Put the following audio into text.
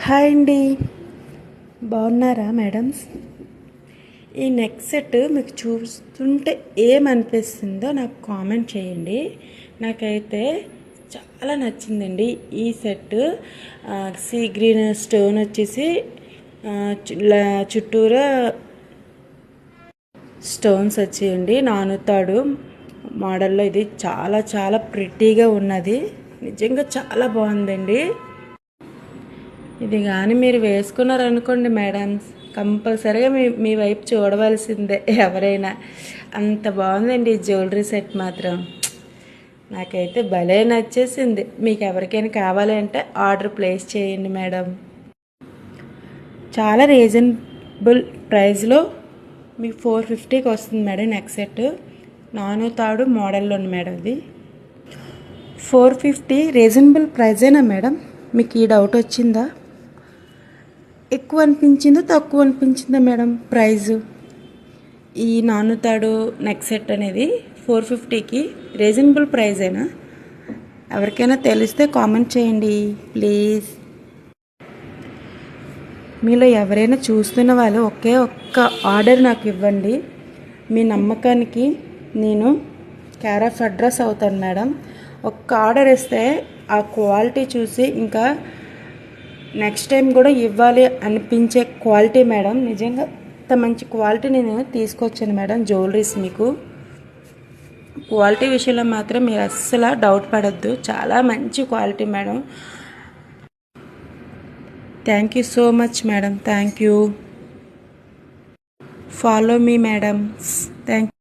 Hi అండి, బాగున్నారా madams? ఈ నెక్ సెట్ మీకు చూస్తుంటే ఏమనిపిస్తుందో నాకు కామెంట్ చేయండి. నాకైతే చాలా నచ్చిందండి ఈ సెట్. సీ గ్రీన్ స్టోన్ వచ్చేసి చుట్టూరా స్టోన్స్ వచ్చేయండి. నానుతాడు మోడల్లో ఇది చాలా చాలా ప్రిటీగా ఉన్నది. నిజంగా చాలా బాగుందండి. ఇది కానీ మీరు వేసుకున్నారనుకోండి మేడమ్స్, కంపల్సరీగా మీ వైపు చూడవలసిందే ఎవరైనా. అంత బాగుందండి ఈ జ్యువెలరీ సెట్ మాత్రం. నాకైతే భలే నచ్చేసింది. మీకు ఎవరికైనా కావాలంటే ఆర్డర్ ప్లేస్ చేయండి మేడం. చాలా రీజనబుల్ ప్రైస్లో మీకు 450కి వస్తుంది మేడం నెక్ సెట్. నానుతాడు మోడల్లో ఉంది మేడం. ఇది 450 రీజనబుల్ ప్రైజేనా మేడం? మీకు ఈ డౌట్ వచ్చిందా? ఎక్కువ అనిపించిందో తక్కువ అనిపించిందా మేడం ప్రైజు? ఈ నానుతాడు నెక్ సెట్ అనేది 450కి రీజనబుల్ ప్రైజేనా? ఎవరికైనా తెలిస్తే కామెంట్ చేయండి ప్లీజ్. మీలో ఎవరైనా చూస్తున్న వాళ్ళు ఒక్క ఆర్డర్ నాకు ఇవ్వండి. మీ నమ్మకానికి నేను కేర్ ఆఫ్ అడ్రస్ అవుతాను మేడం. ఒక్క ఆర్డర్ ఇస్తే ఆ క్వాలిటీ చూసి ఇంకా నెక్స్ట్ టైం కూడా ఇవ్వాలి అనిపించే క్వాలిటీ మేడం. నిజంగా ఇంత మంచి క్వాలిటీ నేను తీసుకొచ్చాను మేడం జ్యువెలరీస్. మీకు క్వాలిటీ విషయంలో మాత్రం మీరు అస్సలు డౌట్ పడద్దు. చాలా మంచి quality madam. Thank you so much madam. Thank you. Follow me madams. Thank